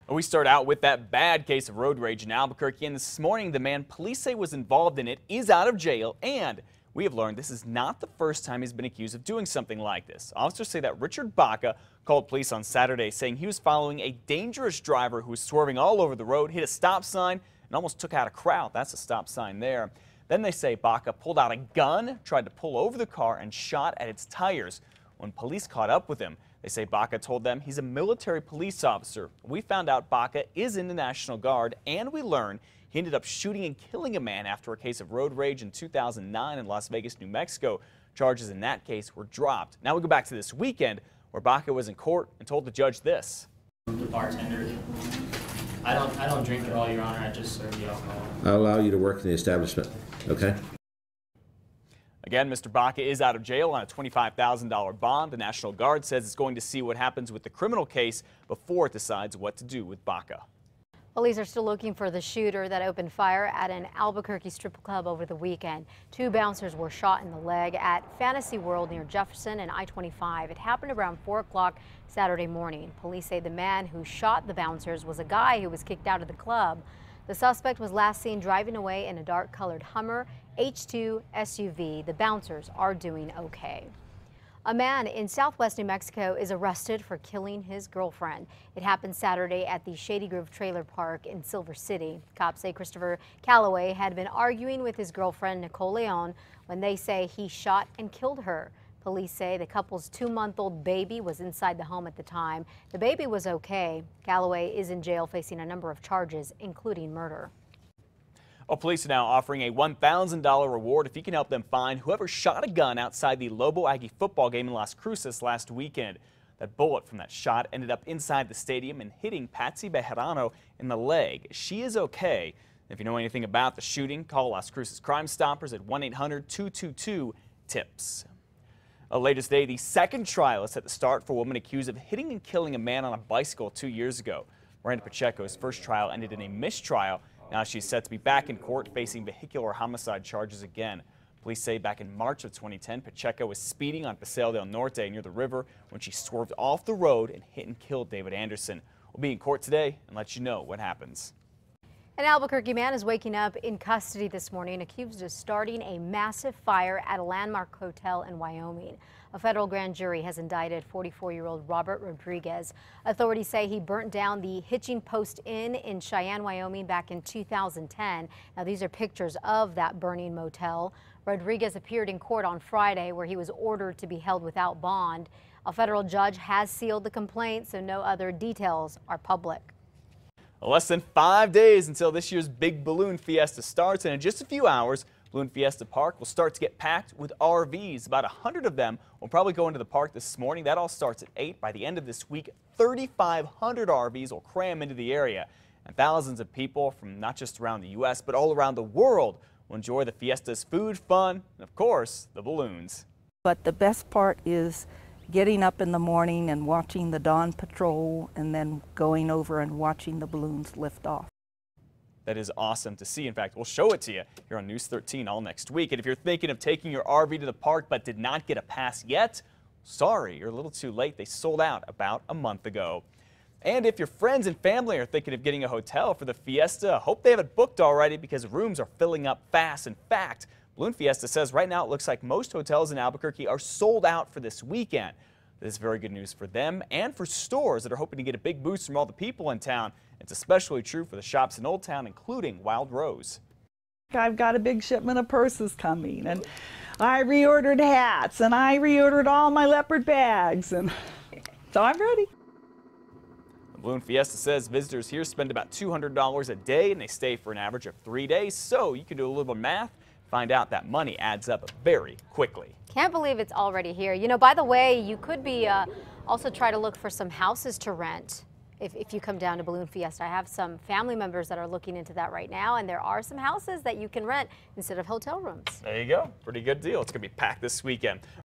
We start out with that bad case of road rage in Albuquerque, and this morning the man police say was involved in it is out of jail, and we have learned this is not the first time he's been accused of doing something like this. Officers say that Richard Baca called police on Saturday saying he was following a dangerous driver who was swerving all over the road, hit a stop sign, and almost took out a crowd. That's a stop sign there. Then they say Baca pulled out a gun, tried to pull over the car, and shot at its tires. When police caught up with him, they say Baca told them he's a military police officer. We found out Baca is in the National Guard, and we learned he ended up shooting and killing a man after a case of road rage in 2009 in Las Vegas, New Mexico. Charges in that case were dropped. Now we go back to this weekend where Baca was in court and told the judge this. The bartender, I don't drink at all, Your Honor. I just serve the alcohol. I'll allow you to work in the establishment, okay? Again, Mr. Baca is out of jail on a $25,000 bond. The National Guard says it's going to see what happens with the criminal case before it decides what to do with Baca. Police are still looking for the shooter that opened fire at an Albuquerque strip club over the weekend. 2 bouncers were shot in the leg at Fantasy World near Jefferson and I-25. It happened around 4 o'clock Saturday morning. Police say the man who shot the bouncers was a guy who was kicked out of the club. The suspect was last seen driving away in a dark-colored Hummer H2 SUV. The bouncers are doing okay. A man in southwest New Mexico is arrested for killing his girlfriend. It happened Saturday at the Shady Grove Trailer Park in Silver City. Cops say Christopher Calloway had been arguing with his girlfriend Nicole Leon when they say he shot and killed her. Police say the couple's 2-month-old baby was inside the home at the time. The baby was okay. Calloway is in jail facing a number of charges, including murder. Well, police are now offering a $1,000 reward if you can help them find whoever shot a gun outside the Lobo Aggie football game in Las Cruces last weekend. That bullet from that shot ended up inside the stadium and hitting Patsy Bejarano in the leg. She is okay. If you know anything about the shooting, call Las Cruces Crime Stoppers at 1-800-222-TIPS. Latest day, the second trial is set to start for a woman accused of hitting and killing a man on a bicycle 2 years ago. Miranda Pacheco's first trial ended in a mistrial. Now she's set to be back in court facing vehicular homicide charges again. Police say back in March of 2010, Pacheco was speeding on Paseo del Norte near the river when she swerved off the road and hit and killed David Anderson. We'll be in court today and let you know what happens. An Albuquerque man is waking up in custody this morning, accused of starting a massive fire at a landmark hotel in Wyoming. A federal grand jury has indicted 44-year-old Robert Rodriguez. Authorities say he burnt down the Hitching Post Inn in Cheyenne, Wyoming back in 2010. Now, these are pictures of that burning motel. Rodriguez appeared in court on Friday, where he was ordered to be held without bond. A federal judge has sealed the complaint, so no other details are public. Less than 5 days until this year's big balloon fiesta starts, and in just a few hours, Balloon Fiesta Park will start to get packed with RVs. About 100 of them will probably go into the park this morning. That all starts at 8. By the end of this week, 3,500 RVs will cram into the area, and thousands of people from not just around the U.S., but all around the world will enjoy the fiesta's food, fun, and of course, the balloons. But the best part is getting up in the morning and watching the dawn patrol and then going over and watching the balloons lift off. That is awesome to see. In fact, we'll show it to you here on News 13 all next week. And if you're thinking of taking your RV to the park but did not get a pass yet, sorry, you're a little too late. They sold out about a month ago. And if your friends and family are thinking of getting a hotel for the fiesta, hope they have it booked already because rooms are filling up fast. In fact, Balloon Fiesta says right now it looks like most hotels in Albuquerque are sold out for this weekend. This is very good news for them and for stores that are hoping to get a big boost from all the people in town. It's especially true for the shops in Old Town, including Wild Rose. I've got a big shipment of purses coming, and I reordered hats, and I reordered all my leopard bags, and so I'm ready. The Balloon Fiesta says visitors here spend about $200 a day, and they stay for an average of 3 days. So you can do a little bit of math, find out that money adds up very quickly. Can't believe it's already here. You know, by the way, you could be also try to look for some houses to rent if you come down to Balloon Fiesta. I have some family members that are looking into that right now, and there are some houses that you can rent instead of hotel rooms. There you go. Pretty good deal. It's going to be packed this weekend.